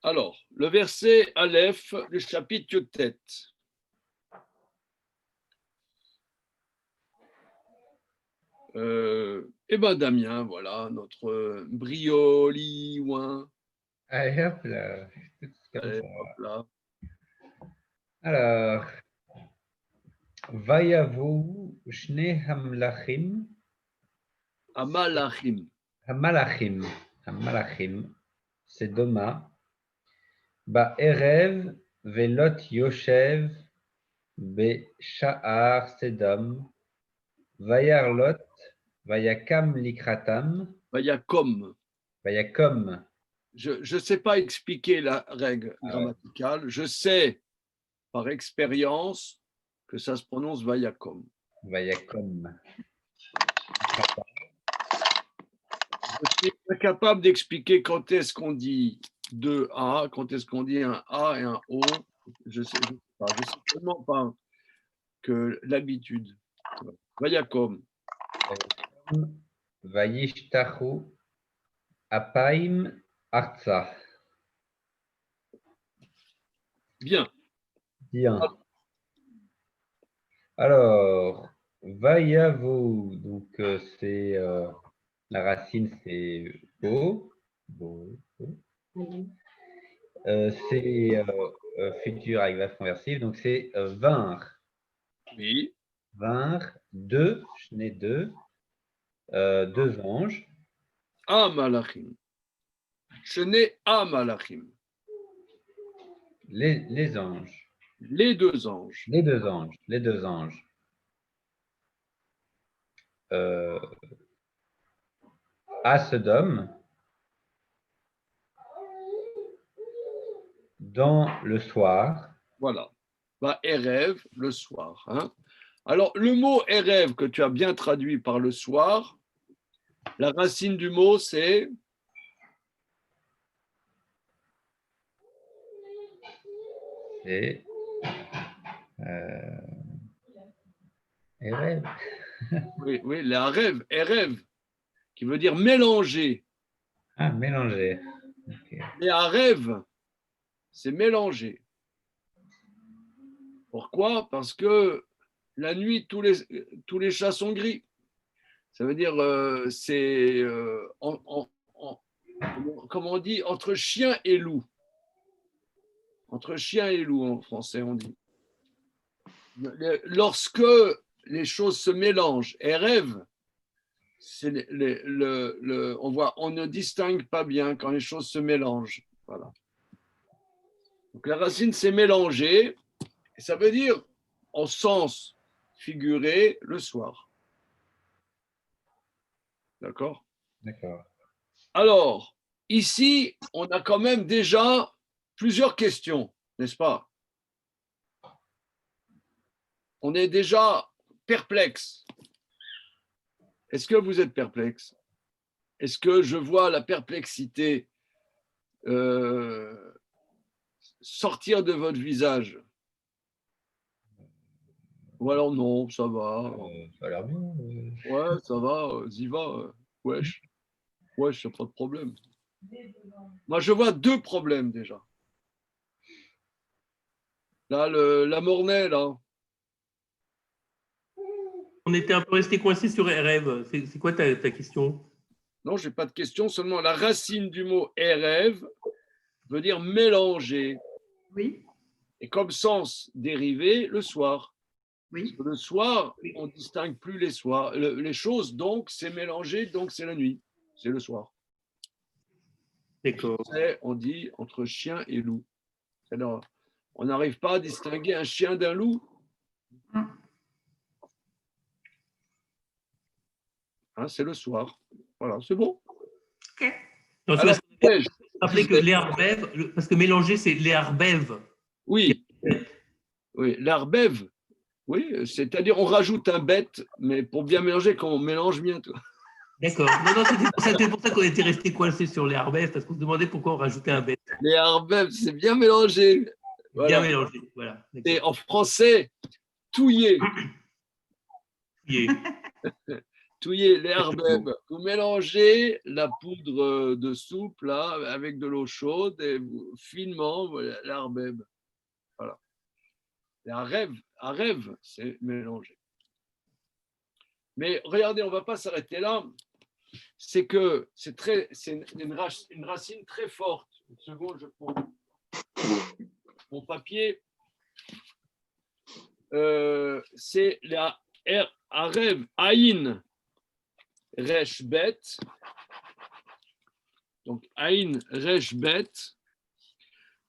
Alors, le verset Aleph, le chapitre tête. Eh bien, Damien, voilà, notre brioliouin. Allez, hop là. Allez, hop là. Alors, Vayavo Shne Hamlachim. Amalachim. Hamalachim, c'est Doma. Ba Erev Velot Yoshev Be Sha'ar Sedom. Vayarlot Vayakam Likratam. Vayakom. Vayakom. Je ne sais pas expliquer la règle grammaticale. Je sais par expérience que ça se prononce Vayakom. Vayakom. Je suis incapable d'expliquer quand est-ce qu'on dit deux A, quand est-ce qu'on dit un A et un O. Je sais pas. Je sais tellement pas que l'habitude. Vayakom. Vayishtachu Apaim Artsa. Bien. Bien. Alors, Vayavo, donc c'est la racine, c'est beau. C'est futur avec verbe conversif, donc c'est vaincre. Oui. Vaincre deux, je n'ai deux anges. Amalachim. Je n'ai Amalachim. Les anges. Les deux anges. Les deux anges. À Sodome, dans le soir. Voilà. Bah, Erev, le soir. Hein. Alors, le mot Erev que tu as bien traduit par le soir, la racine du mot, c'est C'est Erev. oui, la rêve, Erev, qui veut dire mélanger. Ah, mélanger. Okay. Et Arev, c'est mélanger. Pourquoi? Parce que la nuit, tous les chats sont gris. Ça veut dire, c'est, comment on dit, entre chien et loup. Entre chien et loup, en français, on dit. Lorsque les choses se mélangent et rêvent, on ne distingue pas bien quand les choses se mélangent. Voilà. Donc la racine, c'est mélanger, et ça veut dire, en sens figuré, le soir. D'accord? D'accord. Alors, ici, on a quand même déjà plusieurs questions, n'est-ce pas? On est déjà perplexe. Est-ce que vous êtes perplexe? Est-ce que je vois la perplexité sortir de votre visage? Ou alors non, ça va. Ça a l'air bien. Ouais, ça va, y va. Wesh, il n'y a pas de problème. Moi, je vois deux problèmes déjà. Là, la Mornay, là. On était un peu resté coincé sur rêve. C'est quoi ta question? Non, je n'ai pas de question, seulement la racine du mot rêve veut dire mélanger. Oui. Et comme sens dérivé, le soir. Oui. Le soir, on ne distingue plus les choses, donc c'est mélangé, donc c'est la nuit. C'est le soir. D'accord. On dit entre chien et loup. Alors, on n'arrive pas à distinguer un chien d'un loup. Hein, c'est le soir. Voilà, c'est bon. Ok. Non, alors, rappeler que l'herbève, parce que mélanger, c'est l'herbève. Oui, oui, l'arbève. Oui, c'est-à-dire on rajoute un bête, mais pour bien mélanger, quand on mélange bien. D'accord. Non, c'était pour ça qu'on était resté coincé sur l'herbève, parce qu'on se demandait pourquoi on rajoutait un bête. Les arbèves, c'est bien mélangé. Voilà. Bien mélangé, voilà. Et en français, touillé. touillez les harbeb. Vous mélangez la poudre de soupe là avec de l'eau chaude et finement voilà, les harbeb. Voilà. Et un rêve, c'est mélangé. Mais regardez, on ne va pas s'arrêter là. C'est que c'est une racine très forte. Une seconde, je prends mon papier. C'est la Arev Aïn Resh Bet. Donc Aïn Resh Bet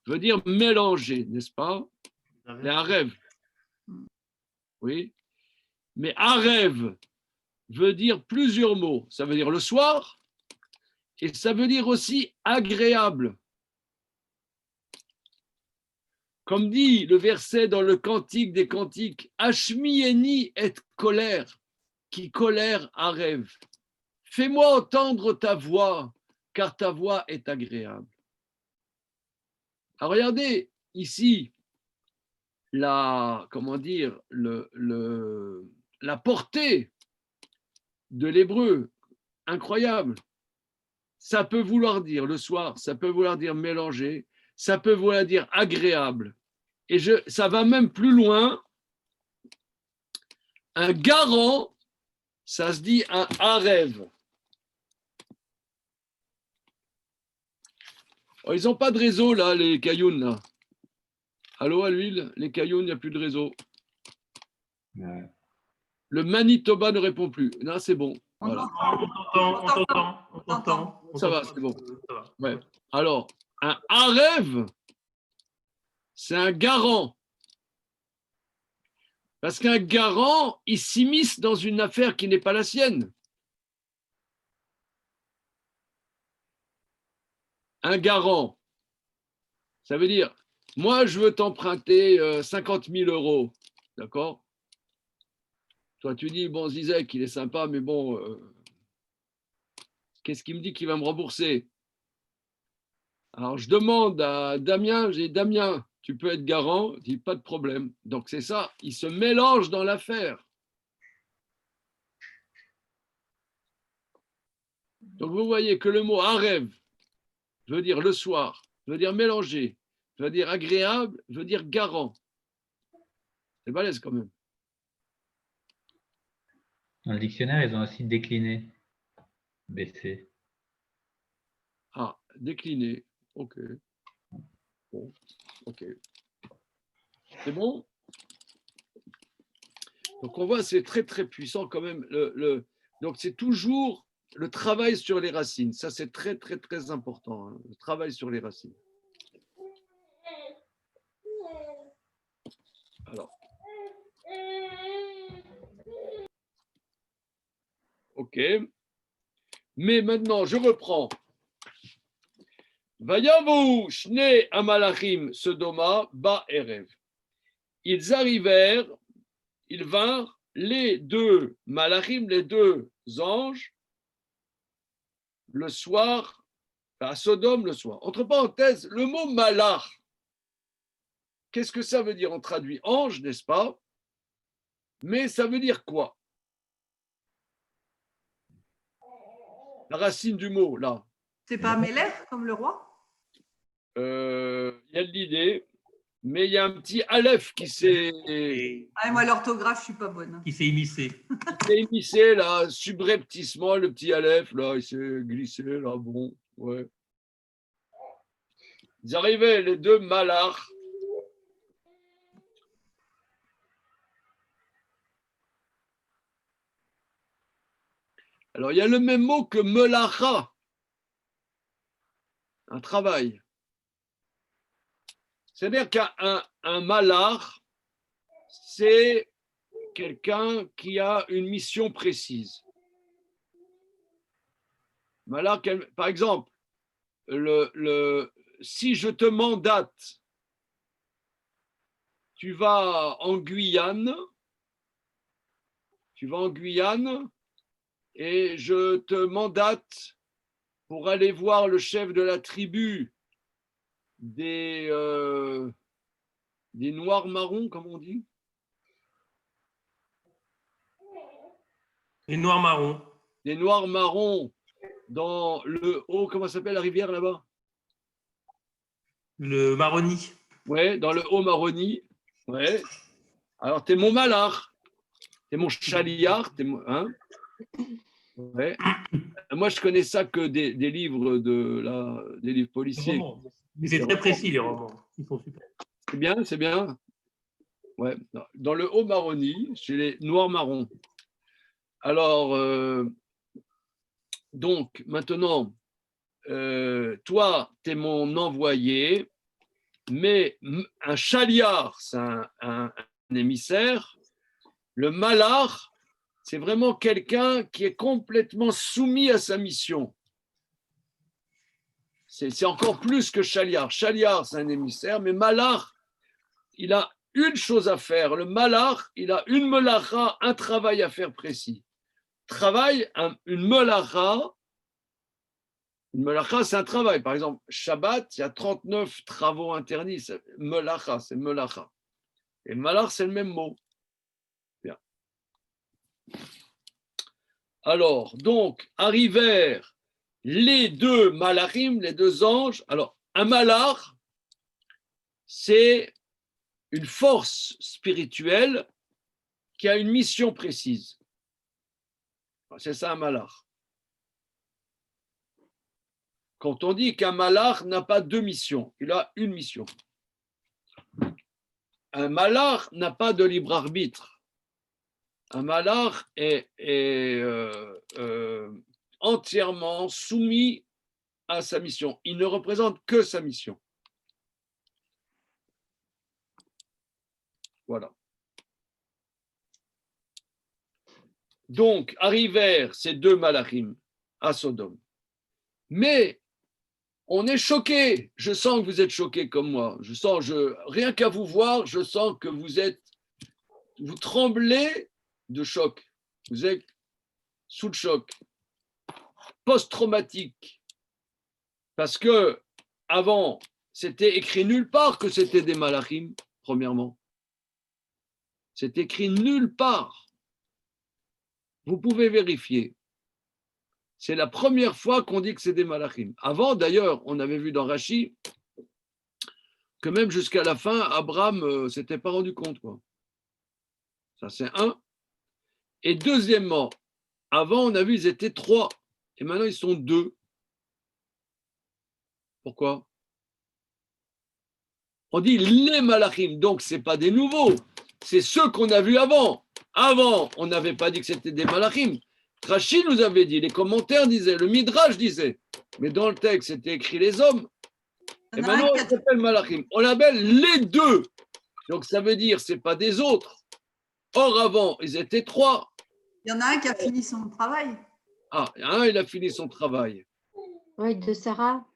veut dire mélanger, n'est-ce pas? Les Arev. Oui. Mais Arev veut dire plusieurs mots. Ça veut dire le soir et ça veut dire aussi agréable. Comme dit le verset dans le Cantique des Cantiques, Hashmieni et colère, qui colère Arev. Fais-moi entendre ta voix, car ta voix est agréable. Alors regardez ici la portée de l'hébreu, incroyable. Ça peut vouloir dire le soir, ça peut vouloir dire mélanger, ça peut vouloir dire agréable. Et ça va même plus loin. Un garant, ça se dit un arev. Oh, ils n'ont pas de réseau là, les caillounes là. Allô à l'huile, les caillounes, il n'y a plus de réseau. Ouais. Le Manitoba ne répond plus. Non, c'est bon. Voilà. On t'entend. Ça va, c'est bon. Ouais. Alors, un arev, c'est un garant. Parce qu'un garant, il s'immisce dans une affaire qui n'est pas la sienne. Un garant, ça veut dire, moi, je veux t'emprunter 50 000 euros. D'accord? Toi, tu dis, bon, Zizek, il est sympa, mais bon, qu'est-ce qu'il me dit qu'il va me rembourser? Alors, je demande à Damien, j'ai dit, Damien, tu peux être garant? Il dit, pas de problème. Donc, c'est ça, il se mélange dans l'affaire. Donc, vous voyez que le mot arev veut dire le soir, veut dire mélanger, veut dire agréable, veut dire garant. C'est balèze quand même. Dans le dictionnaire, ils ont aussi décliné. BC. Ah, décliné. Ok. Bon, ok. C'est bon? Donc on voit, c'est très très puissant quand même. Donc c'est toujours le travail sur les racines. Ça c'est très très très important. Hein, le travail sur les racines. Alors. Ok. Mais maintenant, je reprends. Vayavu shne amalachim sodoma ba erev. Ils vinrent les deux malachim, les deux anges, le soir, à Sodome le soir. Entre parenthèses, le mot malach, qu'est-ce que ça veut dire? On traduit ange, n'est-ce pas? Mais ça veut dire quoi? La racine du mot, là. C'est pas Mélèche comme le roi? Il y a de l'idée, mais il y a un petit aleph qui s'est. Ah, moi, l'orthographe, je suis pas bonne. Qui s'est immiscé. Il s'est immiscé, là, subrepticement, le petit aleph, là, il s'est glissé, là, bon, ouais. Ils arrivaient, les deux malach. Alors, il y a le même mot que melacha, un travail. C'est-à-dire qu'un malach, c'est quelqu'un qui a une mission précise. Malach, par exemple, si je te mandate, tu vas en Guyane et je te mandate pour aller voir le chef de la tribu des Noirs marrons, comme on dit. Les noirs marrons. des noirs marrons dans le haut, comment s'appelle la rivière là-bas? Le marroni. Ouais, dans le haut Maroni. Ouais. Alors, t'es mon malard, t'es mon chaliard, hein? Ouais. Moi, je connais ça que des livres des livres policiers. Mais c'est très précis, les romans. Ils sont super. C'est bien, c'est bien. Ouais. Dans le haut Maroni, chez les noirs marrons. Alors, donc, maintenant, toi, tu es mon envoyé, mais un chaliard, c'est un émissaire. Le malard, c'est vraiment quelqu'un qui est complètement soumis à sa mission. C'est encore plus que chaliard. Chaliard, c'est un émissaire, mais malard, il a une chose à faire. Le malard, il a une melacha, un travail à faire précis. Travail, une melacha, c'est un travail. Par exemple, Shabbat, il y a 39 travaux interdits. Melacha, c'est melacha. Et malach, c'est le même mot. Bien. Alors, donc, arrivèrent les deux malachim, les deux anges. Alors, un malach, c'est une force spirituelle qui a une mission précise. C'est ça un malach. Quand on dit qu'un malach n'a pas deux missions, il a une mission. Un malach n'a pas de libre arbitre. Un malach est entièrement soumis à sa mission. Il ne représente que sa mission. Voilà. Donc, arrivèrent ces deux malachim à Sodome. Mais on est choqué. Je sens que vous êtes choqués comme moi. Rien qu'à vous voir, je sens que vous tremblez de choc. Vous êtes sous le choc. Post-traumatique. Parce que avant, c'était écrit nulle part que c'était des malachim, premièrement. C'est écrit nulle part. Vous pouvez vérifier. C'est la première fois qu'on dit que c'est des malachim. Avant, d'ailleurs, on avait vu dans Rashi que même jusqu'à la fin, Abraham ne s'était pas rendu compte, quoi. Ça, c'est un. Et deuxièmement, avant, on a vu ils étaient 3. Et maintenant, ils sont 2. Pourquoi? On dit les malachim. Donc, ce n'est pas des nouveaux. C'est ceux qu'on a vus avant. Avant, on n'avait pas dit que c'était des malachim. Rashi nous avait dit, les commentaires disaient, le Midrash disait. Mais dans le texte, c'était écrit les hommes. Et maintenant, on s'appelle malachim. On l'appelle les 2. Donc, ça veut dire, ce n'est pas des autres. Or, avant, ils étaient 3. Il y en a un qui a fini son travail. Ah, un, il a fini son travail. Oui, de Sarah.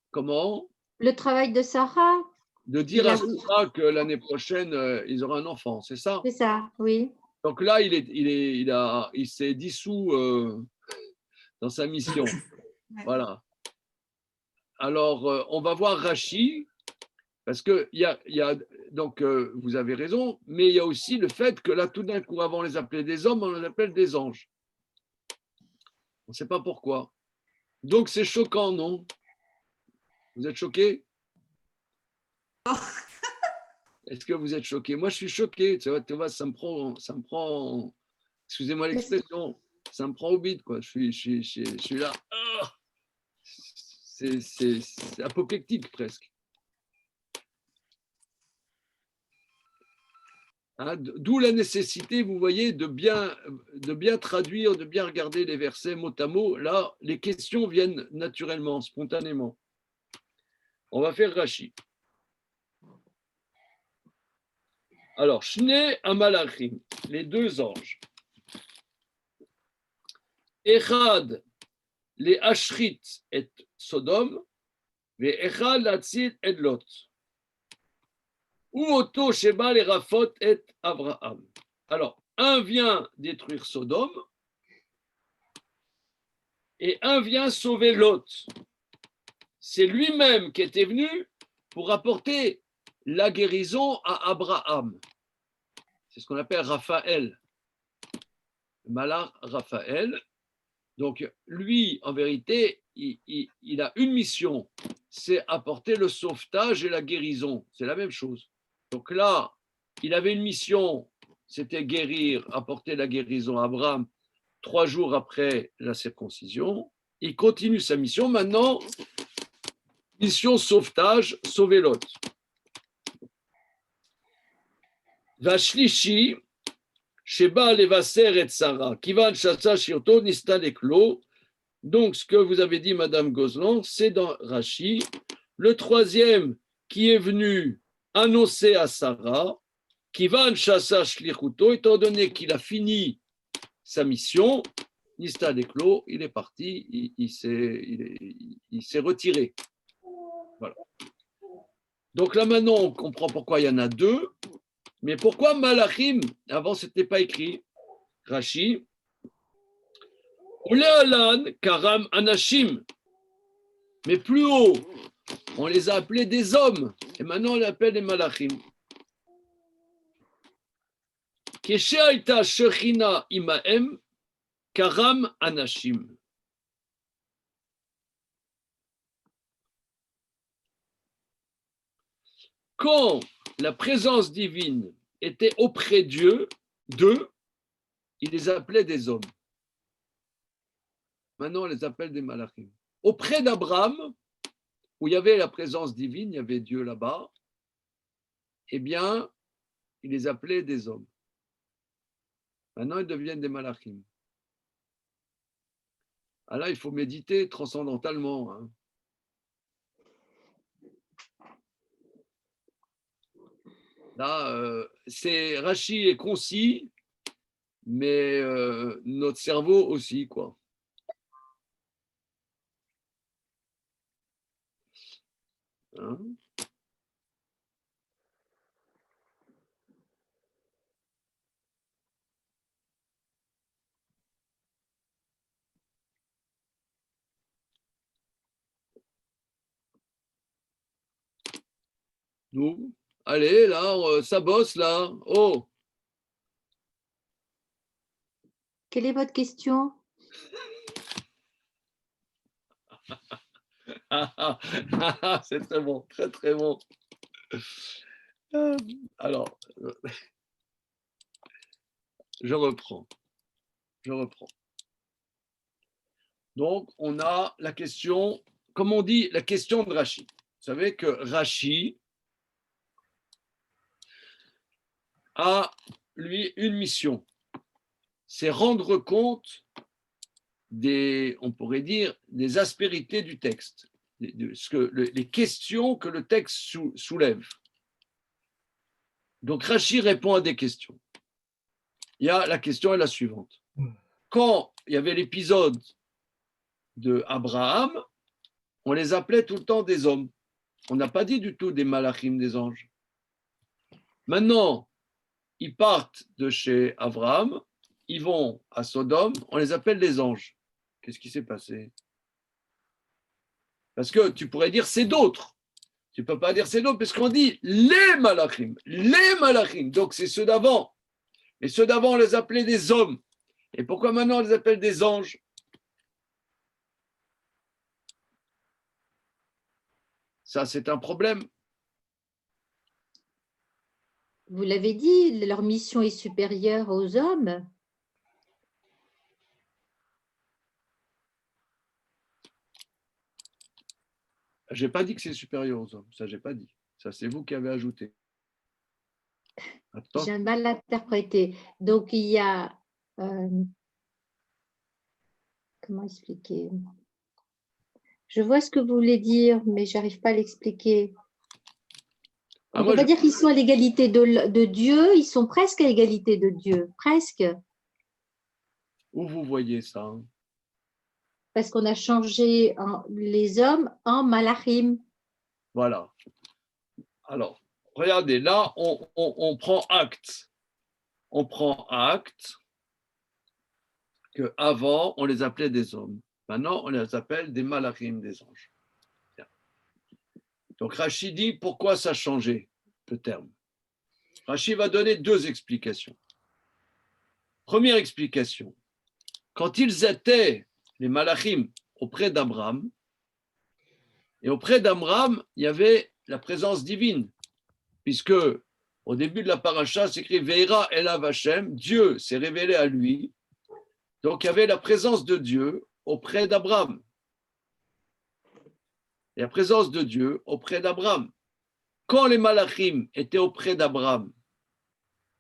Comment? Le travail de Sarah. De dire à Sarah que l'année prochaine, ils auront un enfant, c'est ça? C'est ça, oui. Donc là, il s'est dissous dans sa mission. Voilà. Alors, on va voir Rashi, parce que donc, vous avez raison, mais il y a aussi le fait que là, tout d'un coup, avant, on les appelait des hommes, on les appelle des anges. On ne sait pas pourquoi. Donc, c'est choquant, non? Vous êtes choqués? Est-ce que vous êtes choqués? Moi, je suis choqué. Tu vois, ça me prend, excusez-moi l'expression, ça me prend au bide, quoi. Je suis là. Oh, c'est apoplectique presque. Hein, d'où la nécessité, vous voyez, de bien traduire, de bien regarder les versets mot à mot. Là, les questions viennent naturellement, spontanément. On va faire Rashi. Alors, Shne Amalachim, les deux anges. Echad, les Ashrit et Sodome, et Echad, l'Atzit et Lot. Ou Oto Sheba, les Rafot et Abraham. Alors, un vient détruire Sodome et un vient sauver Lot. C'est lui-même qui était venu pour apporter la guérison à Abraham. C'est ce qu'on appelle Raphaël. Malach Raphaël. Donc, lui, en vérité, il a une mission, c'est apporter le sauvetage et la guérison. C'est la même chose. Donc là, il avait une mission, c'était guérir, apporter la guérison à Abraham 3 jours après la circoncision. Il continue sa mission. Maintenant, mission sauvetage, sauver Lot. Vashlishi, Sheba Levaser et Sarah, Kivan Shasa Shirto Nista Leklo. Donc, ce que vous avez dit, Madame Gozlan, c'est dans Rashi. Le troisième qui est venu annoncer à Sarah, Kivan Shasa Shlichuto, étant donné qu'il a fini sa mission, Nista Leklo, il est parti, il s'est retiré. Voilà. Donc là maintenant, on comprend pourquoi il y en a deux, mais pourquoi Malachim? Avant, ce n'était pas écrit. Rashi, Ulealan Karam Anashim, mais plus haut, on les a appelés des hommes, et maintenant on les appelle des Malachim. Keshaita Shechina Imaem Karam Anashim. Quand la présence divine était auprès d'eux, il les appelait des hommes. Maintenant, on les appelle des malachim. Auprès d'Abraham, où il y avait la présence divine, il y avait Dieu là-bas, eh bien, il les appelait des hommes. Maintenant, ils deviennent des malachim. Alors là, il faut méditer transcendentalement. Hein. Là, c'est Rashi est concis, mais notre cerveau aussi, quoi. Hein? Nous, allez, là, ça bosse, là. Oh! Quelle est votre question? C'est très bon, très, très bon. Alors, je reprends. Donc, on a la question, comme on dit, la question de Rashi. Vous savez que Rashi a, lui, une mission. C'est rendre compte des, on pourrait dire, des aspérités du texte, les questions que le texte soulève. Donc, Rashi répond à des questions. La question est la suivante. Quand il y avait l'épisode de Abraham, on les appelait tout le temps des hommes. On n'a pas dit du tout des malachim, des anges. Maintenant, ils partent de chez Abraham, ils vont à Sodome, on les appelle des anges. Qu'est-ce qui s'est passé? Parce que tu pourrais dire c'est d'autres. Tu ne peux pas dire c'est d'autres parce qu'on dit les malachim. Donc c'est ceux d'avant. Et ceux d'avant, on les appelait des hommes. Et pourquoi maintenant on les appelle des anges? Ça, c'est un problème. Vous l'avez dit, leur mission est supérieure aux hommes. Je n'ai pas dit que c'est supérieur aux hommes. Ça, je n'ai pas dit. Ça, c'est vous qui avez ajouté. Attends. J'ai mal interprété. Donc, il y a… comment expliquer? Je vois ce que vous voulez dire, mais je n'arrive pas à l'expliquer. On ne peut pas dire qu'ils sont à l'égalité de Dieu, ils sont presque à l'égalité de Dieu, presque. Où vous voyez ça? Hein? Parce qu'on a changé les hommes en malachim. Voilà. Alors, regardez, là, on prend acte. On prend acte qu'avant, on les appelait des hommes. Maintenant, on les appelle des malachim, des anges. Bien. Donc, Rashi dit pourquoi ça a changé, le terme. Rashi va donner deux explications. Première explication. Quand ils étaient, les malachim, auprès d'Abraham, et auprès d'Abraham, il y avait la présence divine, puisque au début de la paracha, c'est écrit Veira Elav Hashem, Dieu s'est révélé à lui. Donc il y avait la présence de Dieu auprès d'Abraham. Et la présence de Dieu auprès d'Abraham. Quand les malachim étaient auprès d'Abraham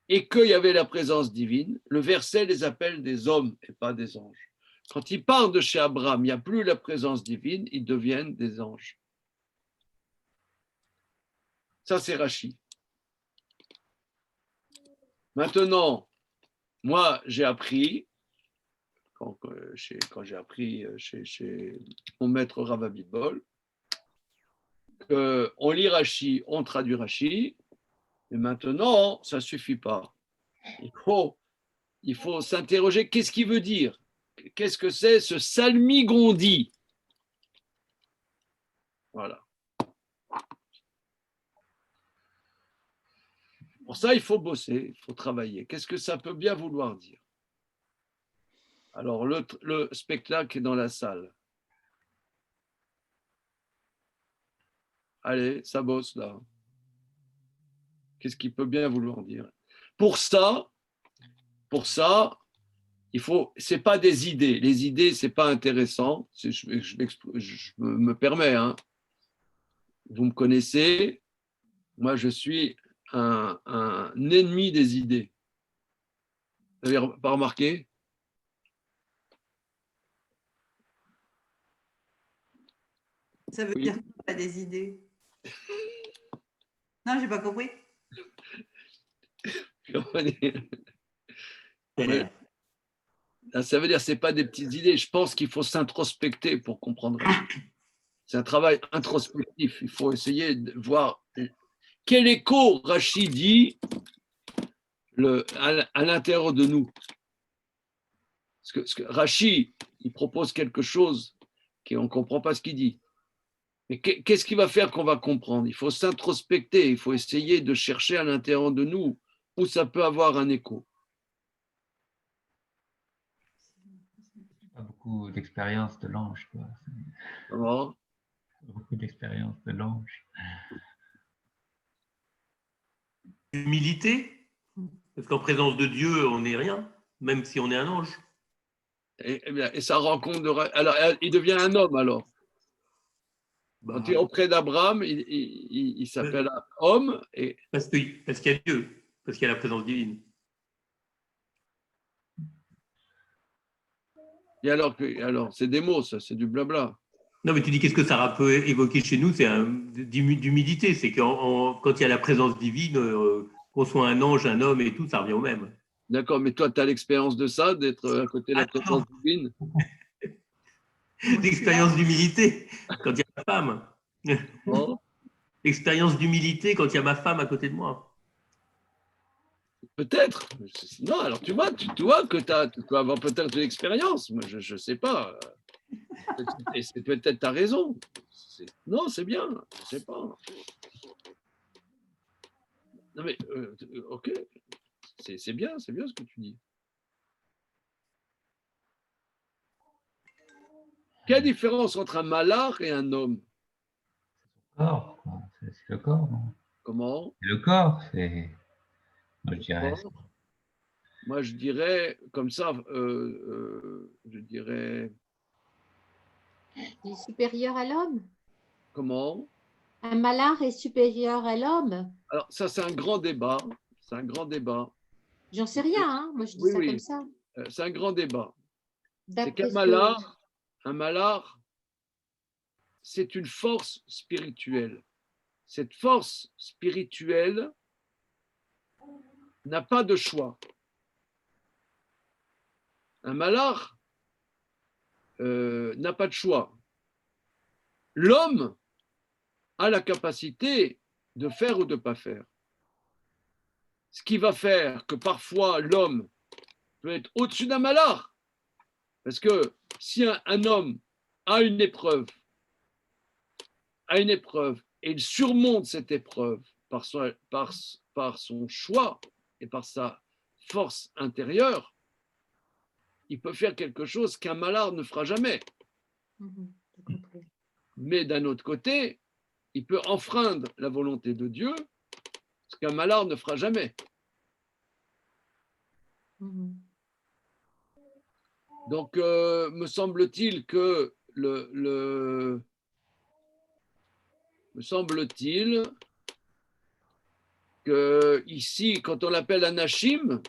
et qu'il y avait la présence divine, le verset les appelle des hommes et pas des anges. Quand ils partent de chez Abraham, il n'y a plus la présence divine, ils deviennent des anges. Ça, c'est Rachi. Maintenant, moi, j'ai appris, quand j'ai appris chez mon maître Rav Abitbol, qu'on lit Rachi, on traduit Rachi, mais maintenant, ça ne suffit pas. Il faut s'interroger, qu'est-ce qu'il veut dire? Qu'est-ce que c'est ce salmigondi? Voilà. Pour ça, il faut bosser, il faut travailler. Qu'est-ce que ça peut bien vouloir dire? Alors, le spectacle est dans la salle. Allez, ça bosse là. Qu'est-ce qu'il peut bien vouloir dire? Pour ça, il faut. C'est pas des idées. Les idées, c'est pas intéressant. Je me permets. Hein. Vous me connaissez. Moi, je suis un ennemi des idées. Vous n'avez pas remarqué? Ça veut dire pas des idées. Non, j'ai pas compris. Ça veut dire c'est pas des petites idées. Je pense qu'il faut s'introspecter pour comprendre. C'est un travail introspectif. Il faut essayer de voir quel écho Rachid dit à l'intérieur de nous. Parce que Rachid, il propose quelque chose qu'on ne comprend pas ce qu'il dit. Mais qu'est-ce qui va faire qu'on va comprendre? Il faut s'introspecter, il faut essayer de chercher à l'intérieur de nous où ça peut avoir un écho. Pas beaucoup d'expérience de l'ange, quoi. Comment? Beaucoup d'expérience de l'ange. Humilité, parce qu'en présence de Dieu, on n'est rien, même si on est un ange. Et ça rencontre. Alors, il devient un homme alors. Quand il est auprès d'Abraham, il s'appelle homme. Et... Parce qu'il y a Dieu, parce qu'il y a la présence divine. Et alors c'est des mots, ça, c'est du blabla. Non, mais tu dis qu'est-ce que ça peut évoquer chez nous? C'est d'humilité. C'est quand il y a la présence divine, qu'on soit un ange, un homme et tout, ça revient au même. D'accord, mais toi, tu as l'expérience de ça, d'être à côté de la présence divine? L'expérience d'humilité, quand il y a ma femme. Bon. L'expérience d'humilité quand il y a ma femme à côté de moi. Peut-être. Non, alors tu vois que tu peux avoir peut-être une expérience. Moi, je ne sais pas. Et c'est peut-être ta raison. Non, c'est bien. Je ne sais pas. Non, mais ok. C'est bien ce que tu dis. Quelle différence entre un malach et un homme? Corps, c'est le corps, non? Comment? C'est le corps, c'est. Moi, je dirais. Moi, je dirais comme ça, je dirais. Il est supérieur à l'homme? Comment? Un malach est supérieur à l'homme? Alors, ça, c'est un grand débat. C'est un grand débat. J'en sais rien, hein. Moi je dis ça comme ça. C'est un grand débat. C'est D'après qu'un malach, c'est une force spirituelle. Cette force spirituelle n'a pas de choix. Un malach n'a pas de choix. L'homme a la capacité de faire ou de ne pas faire. Ce qui va faire que parfois l'homme peut être au-dessus d'un malach. Parce que si un homme a une épreuve, et il surmonte cette épreuve par son choix et par sa force intérieure, il peut faire quelque chose qu'un malard ne fera jamais. J'ai compris. Mais d'un autre côté, il peut enfreindre la volonté de Dieu, ce qu'un malard ne fera jamais. Donc, me semble-t-il que me semble-t-il que ici, quand on l'appelle Anachim,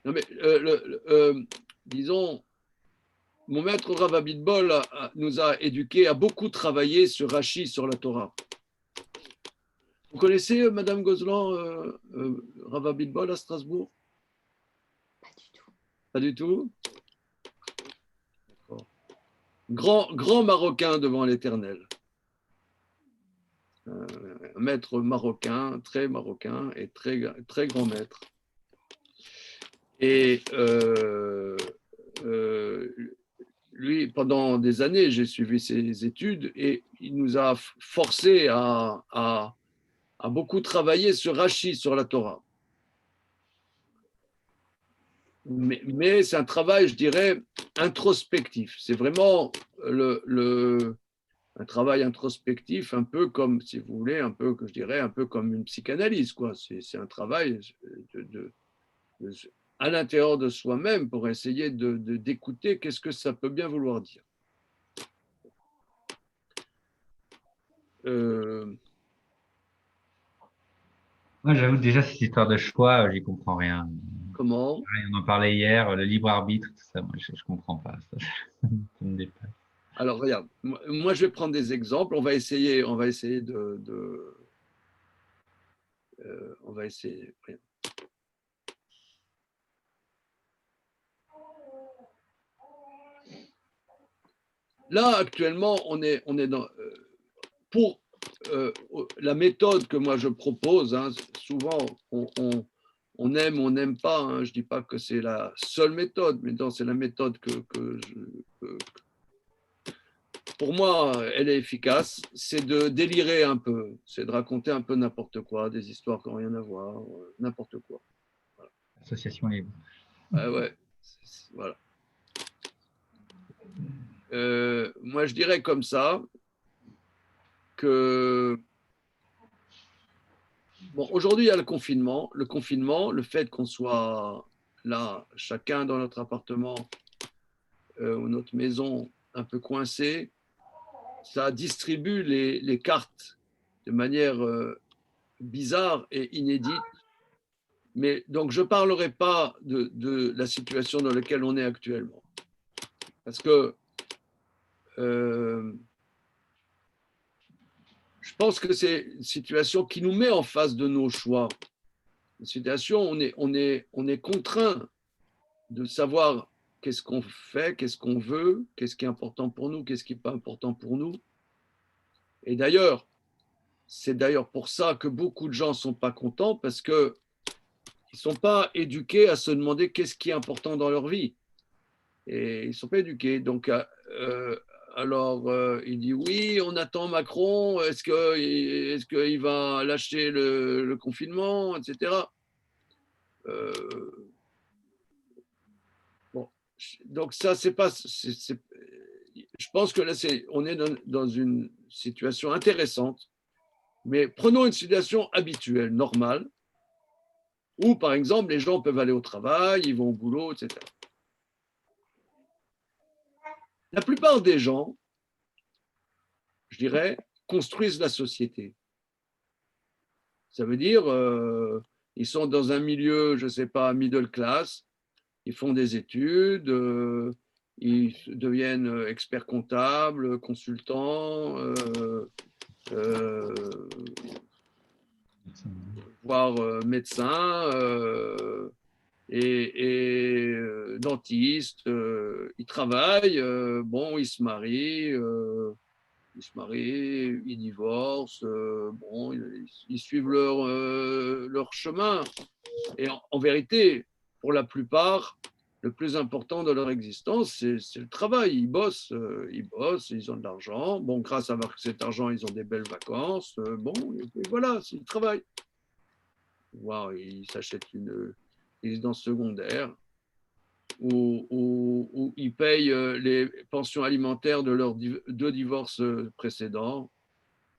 non mais, disons, mon maître Rav Abitbol nous a éduqués à beaucoup travailler sur Rashi, sur la Torah. Vous connaissez Madame Gozlan, Rav Abitbol à Strasbourg? Pas du tout. Pas du tout? Grand Marocain devant l'Éternel. Un maître marocain et très grand maître. Et lui, pendant des années, j'ai suivi ses études et il nous a forcé à beaucoup travailler sur Rashi, sur la Torah. Mais c'est un travail, je dirais, introspectif. C'est vraiment un travail introspectif, un peu comme, si vous voulez, un peu, je dirais, un peu comme une psychanalyse, quoi. C'est un travail à l'intérieur de soi-même pour essayer d'écouter qu'est-ce que ça peut bien vouloir dire. Moi, j'avoue, déjà, cette histoire de choix, j'y comprends rien. Comment? On en parlait hier, le libre arbitre, tout ça, moi, je comprends pas. Ça me dépasse. Alors, regarde, moi, je vais prendre des exemples. On va essayer on va essayer. Là, actuellement, on est dans. Pour la méthode que moi je propose, hein, souvent on aime ou on n'aime pas. Hein, je ne dis pas que c'est la seule méthode, mais c'est la méthode pour moi, elle est efficace. C'est de délirer un peu, c'est de raconter un peu n'importe quoi, des histoires qui n'ont rien à voir, n'importe quoi. Voilà. Association libre. Ouais, voilà. Moi, je dirais comme ça que bon, aujourd'hui, il y a le confinement. Le confinement, le fait qu'on soit là, chacun dans notre appartement ou notre maison, un peu coincé, ça distribue les cartes de manière bizarre et inédite. Mais donc, je ne parlerai pas de la situation dans laquelle on est actuellement. Parce que je pense que c'est une situation qui nous met en face de nos choix. Une situation où on est contraint de savoir qu'est-ce qu'on fait, qu'est-ce qu'on veut, qu'est-ce qui est important pour nous, qu'est-ce qui n'est pas important pour nous. Et d'ailleurs, c'est d'ailleurs pour ça que beaucoup de gens ne sont pas contents, parce qu'ils ne sont pas éduqués à se demander qu'est-ce qui est important dans leur vie. Et ils ne sont pas éduqués. Donc, il dit oui, on attend Macron, est-ce qu'il va lâcher le confinement, etc. Bon, donc ça, c'est pas. Je pense que là, on est dans une situation intéressante, mais prenons une situation habituelle, normale, où, par exemple, les gens peuvent aller au travail, ils vont au boulot, etc. La plupart des gens, je dirais, construisent la société. Ça veut dire, ils sont dans un milieu, je ne sais pas, middle class, ils font des études, ils deviennent experts comptables, consultants, voire médecins et dentistes. Ils travaillent, bon, ils se marient, ils divorcent, bon, ils suivent leur chemin. Et en vérité, pour la plupart, le plus important de leur existence, c'est le travail. Ils bossent, ils ont de l'argent. Bon, grâce à cet argent, ils ont des belles vacances. Bon, et voilà, ils travaillent. Wow, ils s'achètent une résidence secondaire où ils payent les pensions alimentaires de leurs deux divorces précédents.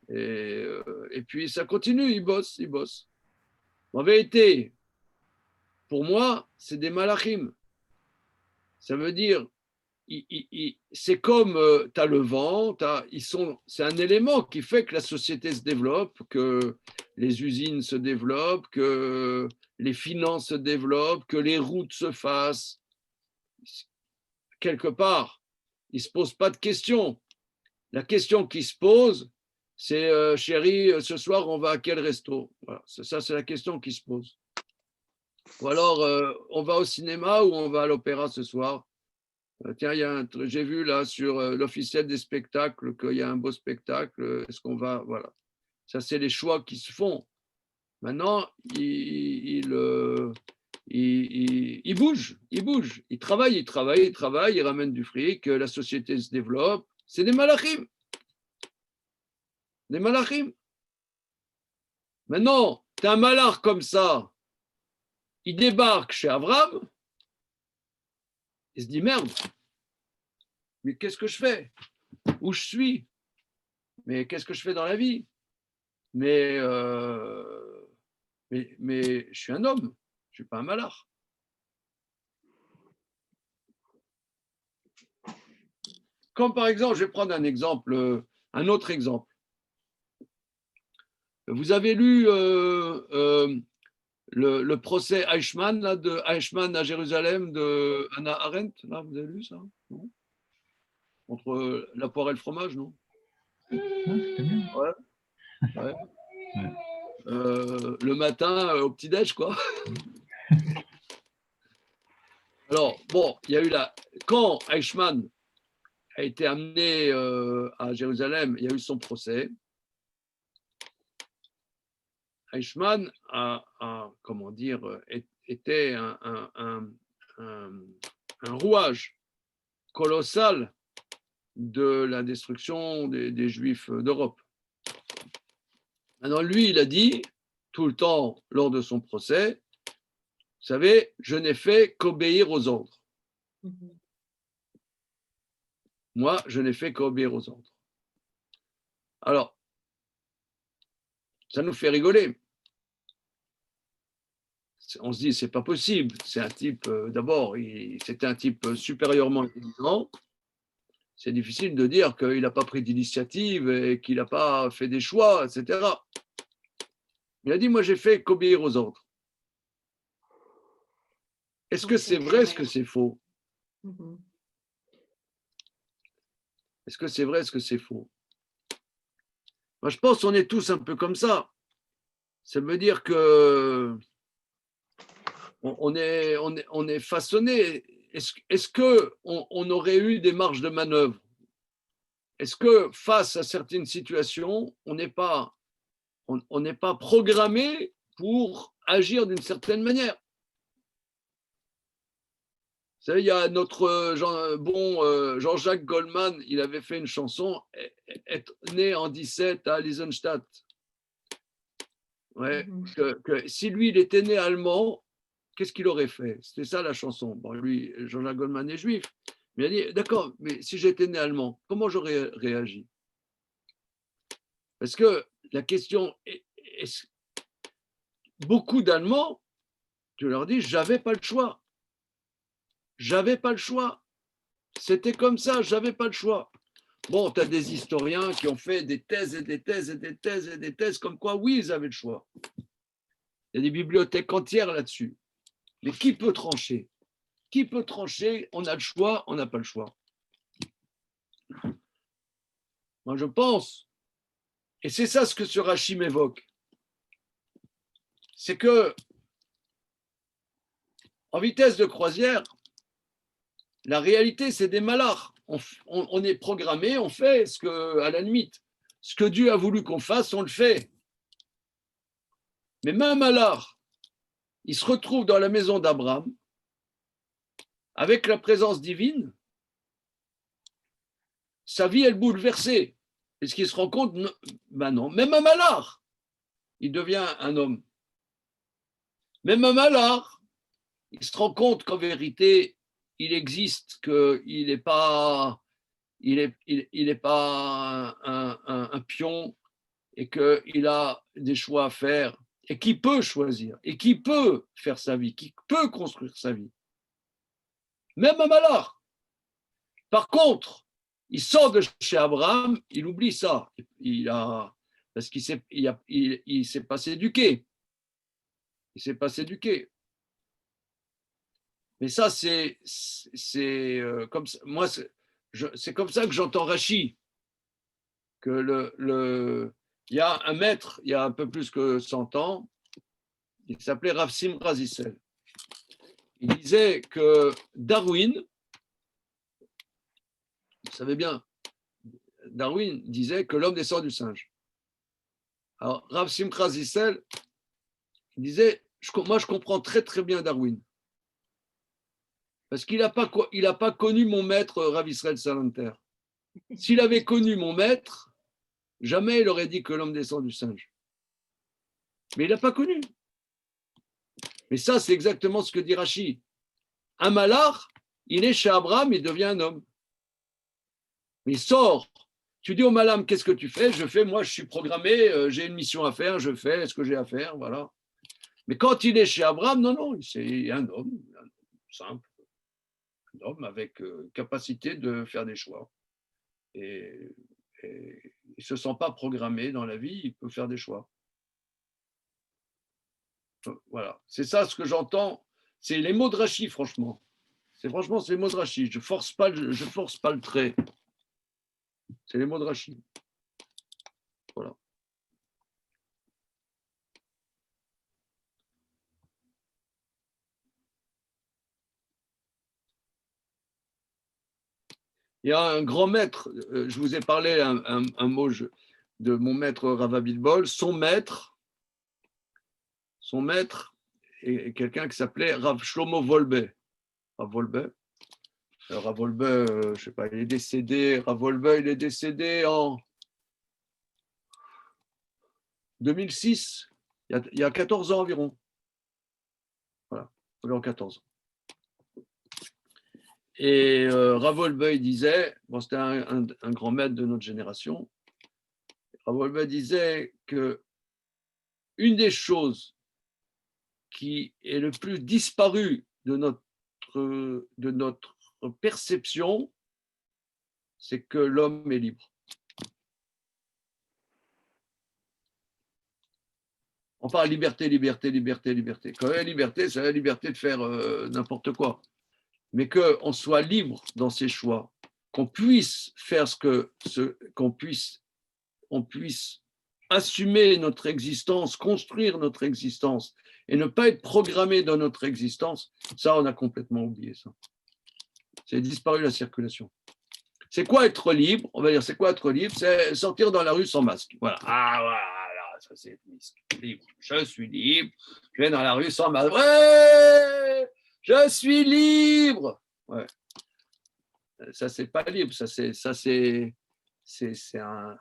Et puis, ça continue, ils bossent, ils bossent. En vérité, pour moi, c'est des malachim. Ça veut dire, c'est comme tu as le vent, c'est un élément qui fait que la société se développe, que les usines se développent, que les finances se développent, que les routes se fassent. Quelque part, ils ne se posent pas de questions. La question qui se pose, c'est chérie, ce soir, on va à quel resto? Voilà, ça, c'est la question qui se pose. Ou alors, on va au cinéma ou on va à l'opéra ce soir? Tiens, j'ai vu là sur l'officiel des spectacles qu'il y a un beau spectacle. Est-ce qu'on va? Voilà. Ça, c'est les choix qui se font. Maintenant, ils bougent, ils travaillent, ils ramènent du fric, la société se développe. C'est des malachim. Des malachim. Maintenant, tu as un malach comme ça, il débarque chez Avram, il se dit merde, mais qu'est-ce que je fais? Où je suis? Mais qu'est-ce que je fais dans la vie? Mais je suis un homme, je ne suis pas un malach. Comme par exemple, je vais prendre un autre exemple. Vous avez lu le procès Eichmann, là, de Eichmann à Jérusalem de Hannah Arendt, là, vous avez lu ça? Non? Entre la poire et le fromage, non? C'était bien. Ouais. Le matin au petit-déj, quoi. Alors, bon, il y a eu quand Eichmann a été amené à Jérusalem, il y a eu son procès. Eichmann était un rouage colossal de la destruction des Juifs d'Europe. Maintenant, lui, il a dit tout le temps lors de son procès, vous savez, je n'ai fait qu'obéir aux ordres. Moi, je n'ai fait qu'obéir aux ordres. Alors, ça nous fait rigoler. On se dit, c'est pas possible. C'est un type, d'abord, c'était un type supérieurement intelligent. C'est difficile de dire qu'il n'a pas pris d'initiative et qu'il n'a pas fait des choix, etc. Il a dit, moi, j'ai fait qu'obéir aux ordres. Est-ce que c'est vrai, est-ce que c'est faux? Est-ce que c'est vrai, est-ce que c'est faux? Moi, je pense qu'on est tous un peu comme ça. Ça veut dire que on est façonné. Est-ce qu'on aurait eu des marges de manœuvre? Est-ce que face à certaines situations, on n'est pas programmé pour agir d'une certaine manière? Vous savez, il y a notre Jean-Jacques Goldman, il avait fait une chanson, être né en 17 à Eisenstadt. Ouais, que si lui, il était né allemand, qu'est-ce qu'il aurait fait? C'était ça la chanson. Bon, lui, Jean-Jacques Goldman est juif. Mais il a dit, d'accord, mais si j'étais né allemand, comment j'aurais réagi? Parce que la question est beaucoup d'Allemands, tu leur dis, j'avais pas le choix. J'avais pas le choix. C'était comme ça, j'avais pas le choix. Bon, tu as des historiens qui ont fait des thèses et des thèses et des thèses et des thèses comme quoi, oui, ils avaient le choix. Il y a des bibliothèques entières là-dessus. Mais qui peut trancher? Qui peut trancher? On a le choix, on n'a pas le choix. Moi, je pense, et c'est ça ce que ce Rachim évoque, c'est que en vitesse de croisière, la réalité, c'est des malars. On est programmé, on fait ce que, à la limite, ce que Dieu a voulu qu'on fasse, on le fait. Mais même un malard, il se retrouve dans la maison d'Abraham avec la présence divine, sa vie, elle est bouleversée. Est-ce qu'il se rend compte? Ben non. Même un malard, il devient un homme. Même un malard, il se rend compte qu'en vérité, il existe, qu'il n'est pas, il est pas un pion et qu'il a des choix à faire et qu'il peut choisir et qu'il peut faire sa vie, qu'il peut construire sa vie. Même un malard. Par contre, il sort de chez Abraham, il oublie ça. Parce qu'il il s'est pas s'éduquer. Il s'est pas s'éduquer. Mais ça, c'est comme ça. Moi, c'est comme ça que j'entends Rachi. Que il y a un maître, il y a un peu plus que 100 ans, il s'appelait Rav Simcha Zissel. Il disait que Darwin, vous savez bien, Darwin disait que l'homme descend du singe. Alors, Rav Simcha Zissel, il disait, moi je comprends très très bien Darwin. Parce qu'il n'a pas connu mon maître Rav Israël Salanter. S'il avait connu mon maître, jamais il aurait dit que l'homme descend du singe. Mais il n'a pas connu. Mais ça, c'est exactement ce que dit Rachi. Un malard, il est chez Abraham, il devient un homme. Mais il sort. Tu dis au malam, qu'est-ce que tu fais? Moi, je suis programmé, j'ai une mission à faire, je fais ce que j'ai à faire, voilà. Mais quand il est chez Abraham, non, c'est un homme simple, un homme avec capacité de faire des choix. Et il ne se sent pas programmé dans la vie, il peut faire des choix. Voilà, c'est ça ce que j'entends. C'est les mots de Rachi, franchement. C'est les mots de Rachi. Je force pas le trait. C'est les mots de Rachi. Voilà. Il y a un grand maître, je vous ai parlé un mot de mon maître Rav Abitbol. Son maître est quelqu'un qui s'appelait Rav Shlomo Wolbe. Rav Wolbe, je ne sais pas, il est décédé. Rav Wolbe, il est décédé en 2006, il y a 14 ans environ. Voilà, environ 14 ans. Et Rav Wolbe, il disait, bon, c'était un grand maître de notre génération, Rav Wolbe disait que une des choses qui est le plus disparu de notre perception, c'est que l'homme est libre. On parle liberté. Quand il y a liberté, c'est la liberté de faire n'importe quoi. Mais qu'on soit libre dans ses choix, qu'on puisse faire qu'on puisse assumer notre existence, construire notre existence et ne pas être programmé dans notre existence, ça, on a complètement oublié ça. C'est disparu la circulation. C'est quoi être libre? On va dire, c'est quoi être libre? C'est sortir dans la rue sans masque. Voilà. Ah, voilà, ça c'est libre. Je suis libre. Je vais dans la rue sans masque. Ouais, je suis libre. Ouais. Ça, c'est pas libre. Ça, c'est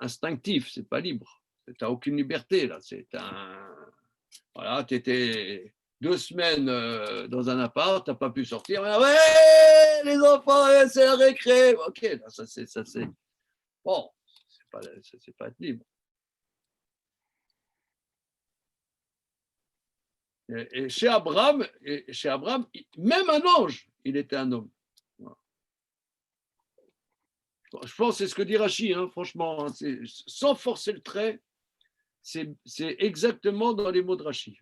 instinctif. C'est pas libre. Tu n'as aucune liberté, là. Voilà, tu étais 2 semaines dans un appart, tu n'as pas pu sortir. Ouais, les enfants, c'est la récré. Ok, ça c'est. Bon, c'est pas être libre. Et chez Abraham, même un ange, il était un homme. Voilà. Je pense que c'est ce que dit Rachi, hein, franchement, sans forcer le trait, c'est exactement dans les mots de Rachi.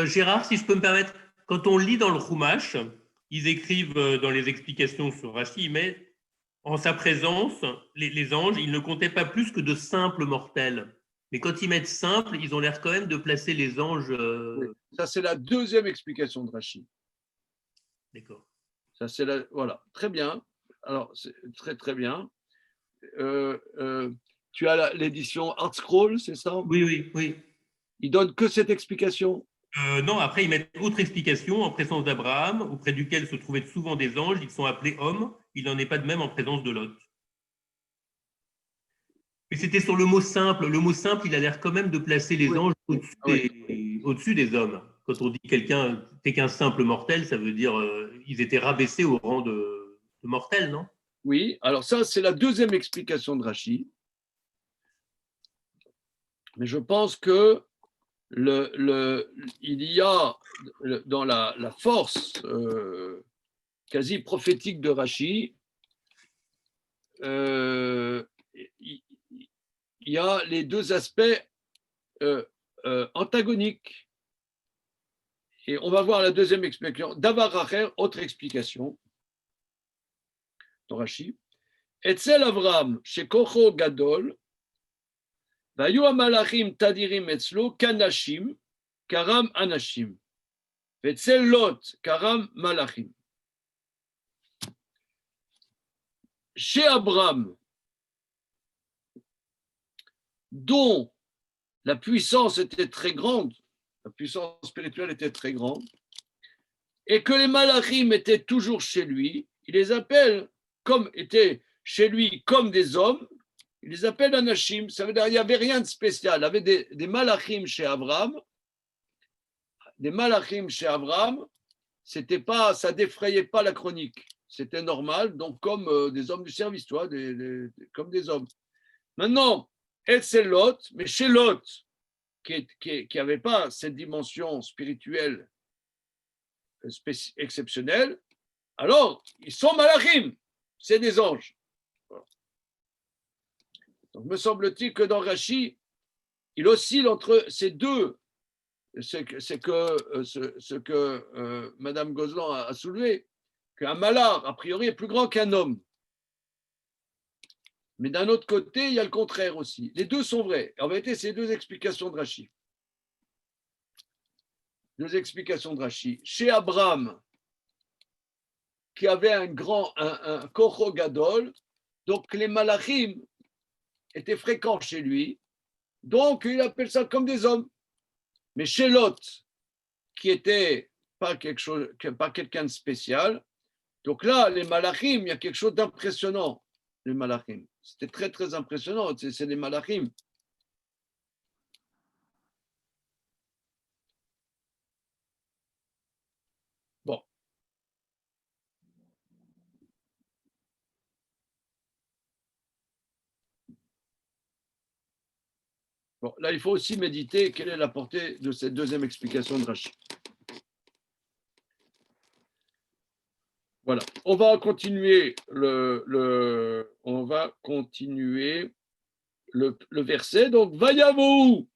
Gérard, si je peux me permettre, quand on lit dans le Chumash, ils écrivent dans les explications sur Rachi, mais en sa présence, les anges, ils ne comptaient pas plus que de simples mortels. Mais quand ils mettent simple, ils ont l'air quand même de placer les anges. Oui. Ça, c'est la deuxième explication de Rachi. D'accord. Ça, c'est voilà, très bien. Alors, c'est très, très bien. Tu as l'édition ArtScroll, c'est ça? Oui. Il donne que cette explication. Non, après, ils mettent autre explication en présence d'Abraham, auprès duquel se trouvaient souvent des anges. Ils sont appelés hommes. Il n'en est pas de même en présence de Lot. Mais c'était sur le mot simple. Le mot simple, il a l'air quand même de placer les anges au-dessus des hommes. Quand on dit quelqu'un n'est qu'un simple mortel, ça veut dire ils étaient rabaissés au rang de mortels, non? Oui, alors ça, c'est la deuxième explication de Rachi. Mais je pense que il y a dans la force quasi prophétique de Rachi, il y a les deux aspects antagoniques. Et on va voir la deuxième explication. Davar Acher, autre explication dans Rachi. Etzel Avram, Shekocho Gadol, Vayu Amalachim Tadirim Etzlo, Kanashim, Karam Anashim. Etzel Lot, Karam Malachim. Chez Abraham, dont la puissance était très grande, la puissance spirituelle était très grande, et que les malachim étaient toujours chez lui, il les appelle, comme étaient chez lui comme des hommes, il les appelle anashim. Ça veut dire qu'il n'y avait rien de spécial. Il y avait des malachim chez Abraham, c'était pas, ça défrayait pas la chronique. C'était normal, donc comme des hommes du service, toi, comme des hommes. Maintenant, c'est Lot, mais chez Lot, qui n'avait pas cette dimension spirituelle exceptionnelle, alors ils sont malachim, c'est des anges. Donc me semble-t-il que dans Rachi, il oscille entre ces deux. C'est ce que Madame Gozlan a soulevé, qu'un malard, a priori, est plus grand qu'un homme. Mais d'un autre côté, il y a le contraire aussi. Les deux sont vrais. En vérité, c'est deux explications de Rachi. Deux explications de Rachi. Chez Abraham, qui avait un Kocho Gadol, donc les malachim étaient fréquents chez lui, donc il appelle ça comme des hommes. Mais chez Lot, qui était pas quelqu'un de spécial, donc là, les malachim, il y a quelque chose d'impressionnant, les malachim. C'était très, très impressionnant, c'est les malachim. Bon. Bon, là, il faut aussi méditer quelle est la portée de cette deuxième explication de Rachi. Voilà. On va continuer le verset. Donc, Vayavou,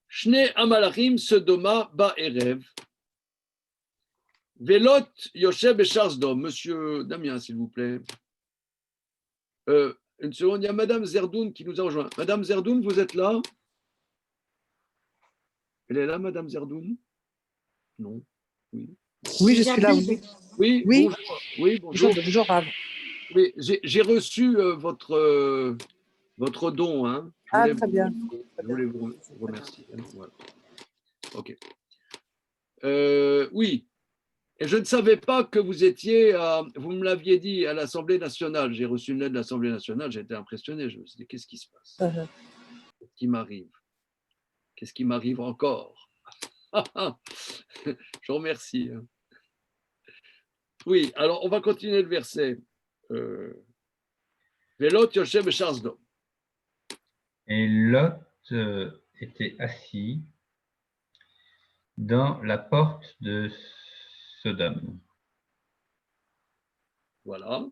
Shne Amalachim Sodoma Ba'erev, Velot Yoshev et Charsdom. Monsieur Damien, s'il vous plaît. Une seconde, il y a Madame Zerdoun qui nous a rejoint. Madame Zerdoun, vous êtes là? Elle est là, Madame Zerdoun? Non. Oui. Oui, je suis là, oui. Oui, Oui. Bonjour. Oui, bonjour. Bonjour, Rav. Oui, j'ai reçu votre don. Hein. Ah, très bien. Je voulais vous remercier. Voilà. OK. Oui. Et je ne savais pas que vous étiez, vous me l'aviez dit, à l'Assemblée nationale. J'ai reçu une lettre de l'Assemblée nationale, j'ai été impressionné. Je me suis dit, qu'est-ce qui se passe? Qu'est-ce qui m'arrive? Qu'est-ce qui m'arrive encore? Je vous remercie. Oui, alors on va continuer le verset. Velot Yoshev et Charsdom. Et Lot était assis dans la porte de Sodome. Voilà.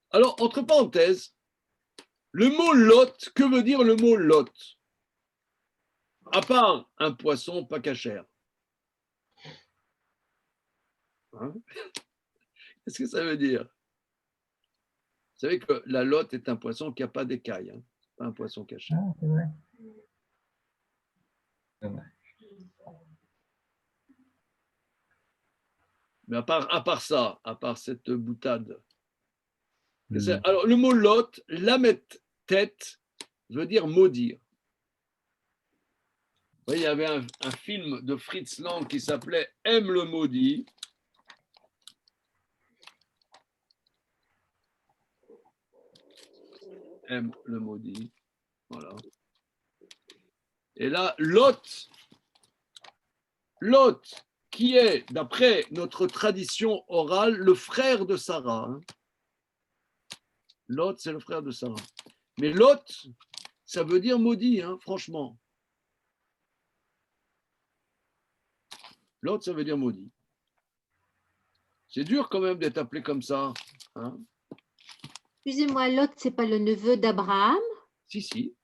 Alors, entre parenthèses, le mot Lot, que veut dire le mot Lot? À part un poisson pas cachère. Hein? Qu'est-ce que ça veut dire? Vous savez que la lotte est un poisson qui n'a pas d'écailles, hein. Pas un poisson caché. Ah, c'est vrai. Dommage. Mais à part ça, à part cette boutade. Alors, le mot lot, lamet tête, veut dire maudire. voyez, il y avait un film de Fritz Lang qui s'appelait Aime le maudit. Aime le maudit. Voilà. Et là, Lot, qui est, d'après notre tradition orale, le frère de Sarah. Hein. Lot, c'est le frère de Sarah. Mais Lot, ça veut dire maudit, hein, franchement. Lot, ça veut dire maudit. C'est dur quand même d'être appelé comme ça. Hein. Excusez-moi, Lot, c'est pas le neveu d'Abraham? Si.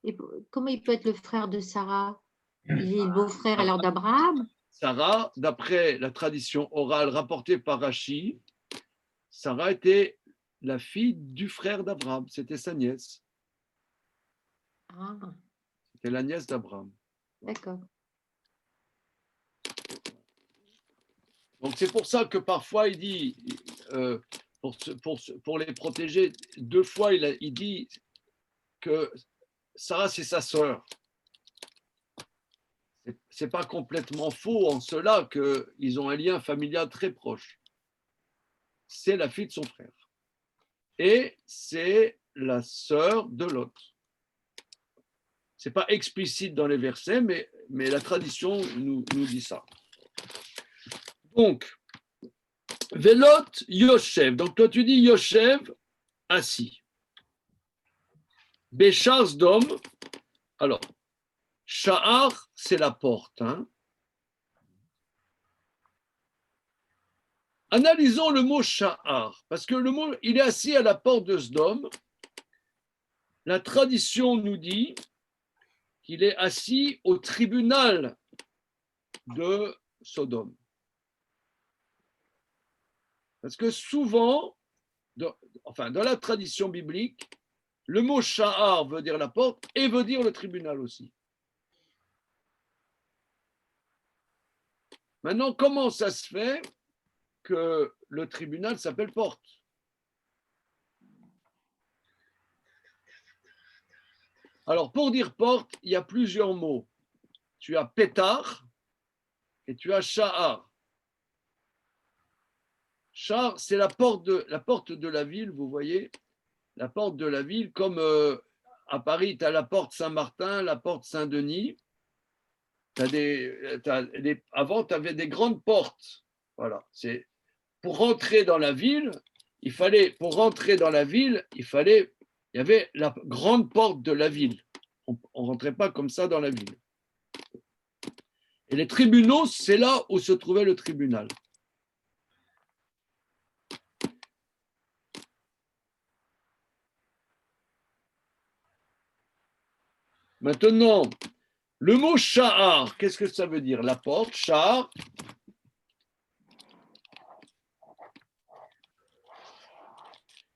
Et comment il peut être le frère de Sarah? Il est le beau-frère alors d'Abraham? Sarah, d'après la tradition orale rapportée par Rachi, Sarah était la fille du frère d'Abraham. C'était sa nièce. Ah, C'était la nièce d'Abraham. d'accord. Donc c'est pour ça que parfois il dit, pour les protéger, 2 fois il dit que Sarah c'est sa sœur. C'est pas complètement faux en cela qu'ils ont un lien familial très proche. C'est la fille de son frère. Et c'est la sœur de Lot. C'est pas explicite dans les versets, mais la tradition nous dit ça. Donc, Velot Yoshev. Donc, toi, tu dis Yoshev, assis. Béchars d'homme. Alors, Sha'ar, c'est la porte. Hein. Analysons le mot Sha'ar, parce que le mot, il est assis à la porte de Sdom. La tradition nous dit qu'il est assis au tribunal de Sodome. Parce que souvent, dans la tradition biblique, le mot Sha'ar veut dire la porte et veut dire le tribunal aussi. Maintenant, comment ça se fait que le tribunal s'appelle porte? Alors, pour dire porte, il y a plusieurs mots. Tu as pétard et tu as Sha'ar. Sha'ar, c'est la porte de la ville, vous voyez, la porte de la ville, comme à Paris, tu as la porte Saint-Martin, la porte Saint-Denis. Avant, tu avais des grandes portes. Voilà. Pour rentrer dans la ville, il y avait la grande porte de la ville. On ne rentrait pas comme ça dans la ville. Et les tribunaux, c'est là où se trouvait le tribunal. Maintenant, le mot Sha'ar, qu'est-ce que ça veut dire? La porte, Sha'ar.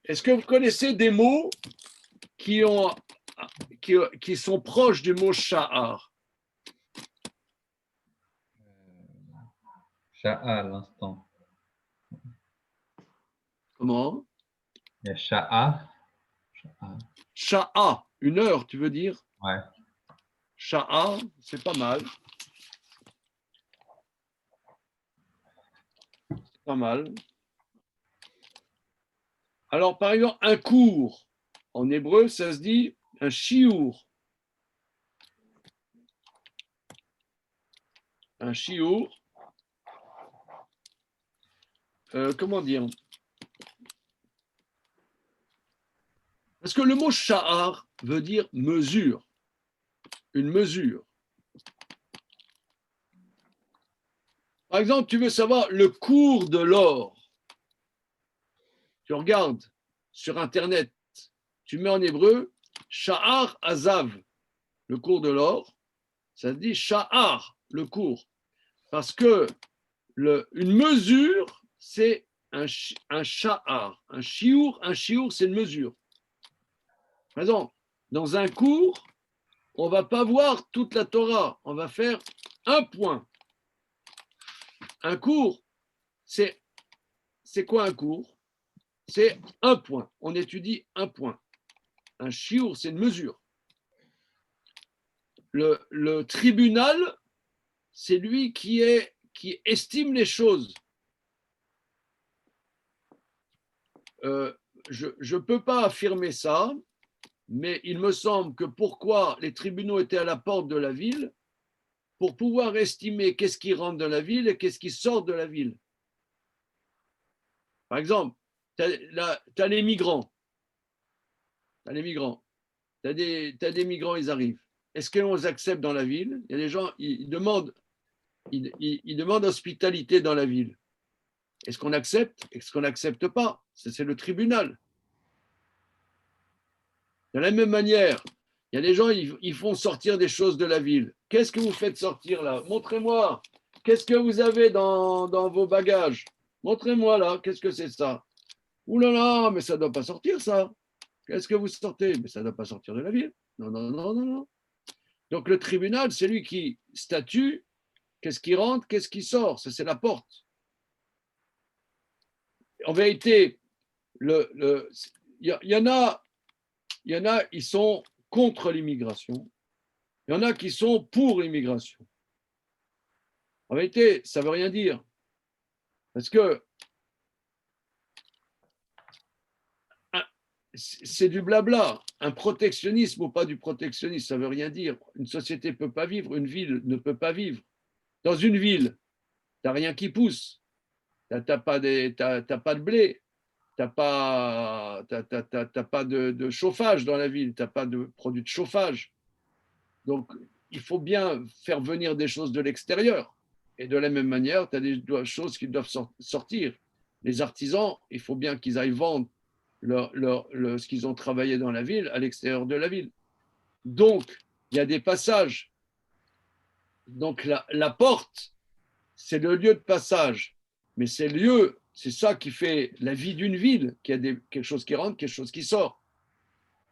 Est-ce que vous connaissez des mots qui sont proches du mot Sha'ar? Sha'a à l'instant. Comment? Il y a Sha'a. Sha'a, une heure, tu veux dire? Ouais. Sha'a, c'est pas mal. C'est pas mal. Alors, par exemple, un cours, en hébreu, ça se dit un shiur. Un shiur. Comment dire? Parce que le mot sha'ar veut dire mesure. Une mesure. Par exemple, tu veux savoir le cours de l'or. Tu regardes sur Internet, tu mets en hébreu Sha'ar Azav, le cours de l'or. Ça se dit Sha'ar, le cours. Parce que une mesure, c'est un Sha'ar. Un shiur, c'est une mesure. Par exemple, dans un cours, on ne va pas voir toute la Torah. On va faire un point. Un cours, c'est quoi un cours? C'est un point. On étudie un point. Un shiur, c'est une mesure. le tribunal, c'est lui qui estime les choses. Je ne peux pas affirmer ça, mais il me semble que pourquoi les tribunaux étaient à la porte de la ville, pour pouvoir estimer qu'est-ce qui rentre dans la ville et qu'est-ce qui sort de la ville. Par exemple, tu as les migrants. Tu as les migrants. Tu as des migrants, ils arrivent. Est-ce qu'on les accepte dans la ville? Il y a des gens, ils demandent hospitalité dans la ville. Est-ce qu'on accepte? Est-ce qu'on n'accepte pas? C'est le tribunal. De la même manière, il y a des gens, ils font sortir des choses de la ville. Qu'est-ce que vous faites sortir là? Montrez-moi. Qu'est-ce que vous avez dans vos bagages? Montrez-moi là. Qu'est-ce que c'est ça? Ouh là là, mais ça ne doit pas sortir ça. Qu'est-ce que vous sortez? Mais ça ne doit pas sortir de la ville. Non, non, non, non, non. Donc le tribunal, c'est lui qui statue qu'est-ce qui rentre, qu'est-ce qui sort. Ça, c'est la porte. En vérité, il y en a, ils sont contre l'immigration. Il y en a qui sont pour l'immigration. En vérité, ça ne veut rien dire. Parce que c'est du blabla. Un protectionnisme ou pas du protectionnisme, ça ne veut rien dire. Une société ne peut pas vivre, une ville ne peut pas vivre. Dans une ville, tu n'as rien qui pousse. Tu n'as pas de blé. Tu n'as pas de chauffage dans la ville. Tu n'as pas de produits de chauffage. Donc, il faut bien faire venir des choses de l'extérieur. Et de la même manière, tu as des choses qui doivent sortir. Les artisans, il faut bien qu'ils aillent vendre ce qu'ils ont travaillé dans la ville à l'extérieur de la ville. Donc, il y a des passages. Donc, la porte, c'est le lieu de passage. Mais c'est ça qui fait la vie d'une ville, qu'il y a quelque chose qui rentre, quelque chose qui sort.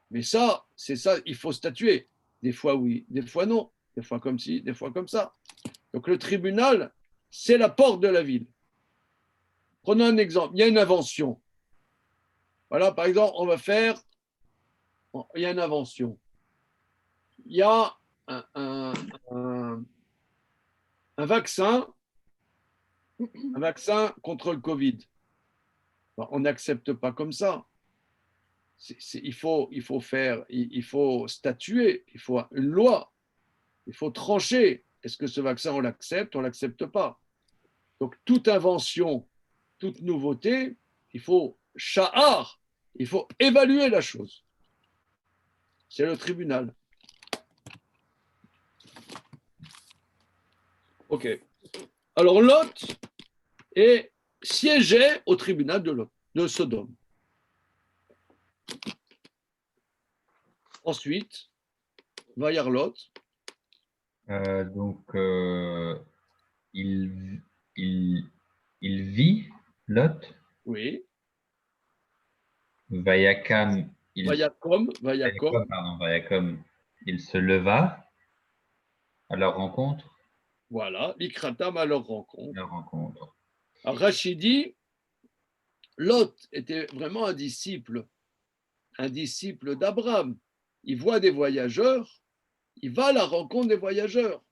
Mais ça, c'est ça, il faut statuer. Des fois oui, des fois non. Des fois comme ci, des fois comme ça. Donc, le tribunal, c'est la porte de la ville. Prenons un exemple. Il y a une invention. Voilà, par exemple, il y a une invention. Il y a un vaccin contre le Covid. On n'accepte pas comme ça. Il faut statuer, il faut une loi, il faut trancher. Est-ce que ce vaccin, on ne l'accepte pas? Donc, toute invention, toute nouveauté, il faut évaluer la chose. C'est le tribunal. OK. Alors, Lot siégeait au tribunal de Sodome. Ensuite, va y avoir Lot. Il vit Lot. Oui. Vayakom, il se leva à leur rencontre. Voilà, l'Ikratam à leur rencontre. Alors, Rachid dit, Lot était vraiment un disciple d'Abraham. Il voit des voyageurs, il va à la rencontre des voyageurs.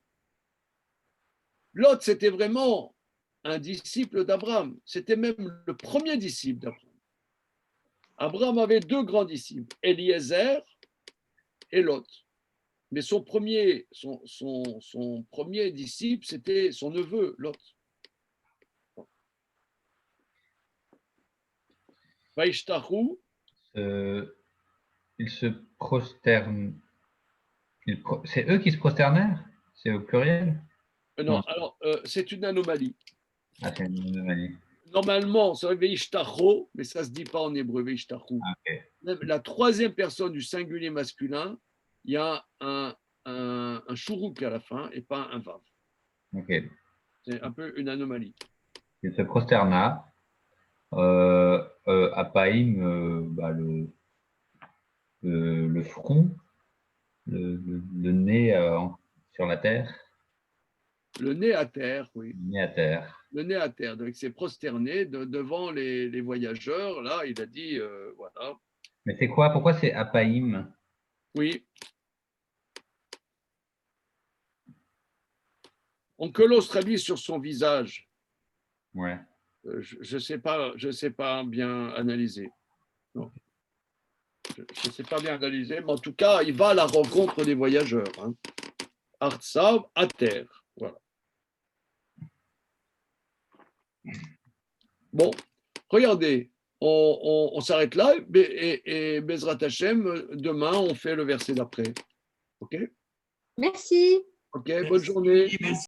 Lot, c'était vraiment un disciple d'Abraham. C'était même le premier disciple d'Abraham. Abraham avait deux grands disciples, Eliezer et Lot. Mais son premier disciple, c'était son neveu, Lot. Vaishtahu. Ils se prosternent. C'est eux qui se prosternèrent? C'est au pluriel? Non, alors c'est une anomalie. Ah, c'est une anomalie. Normalement, ça serait Veishtacho, mais ça ne se dit pas en hébreu, Veishtachu. Okay. La troisième personne du singulier masculin, il y a un chourouk à la fin et pas un vav. Okay. C'est un peu une anomalie. Il se prosterna. Apaïm, le front, le nez sur la terre. Le nez à terre, oui. Le nez à terre. Le nez à terre. Donc, il s'est prosterné devant les voyageurs. Là, il a dit, voilà. Mais c'est quoi? Pourquoi c'est Apaïm? Oui. Onkelos traduit sur son visage. Ouais. Je sais pas bien analyser. Non. Je ne sais pas bien analyser, mais en tout cas, il va à la rencontre des voyageurs. Hein. Artsav, à terre. Voilà. Bon, regardez, on s'arrête là et Bezrat Hashem, demain, on fait le verset d'après. OK? Merci. OK, bonne journée. Merci.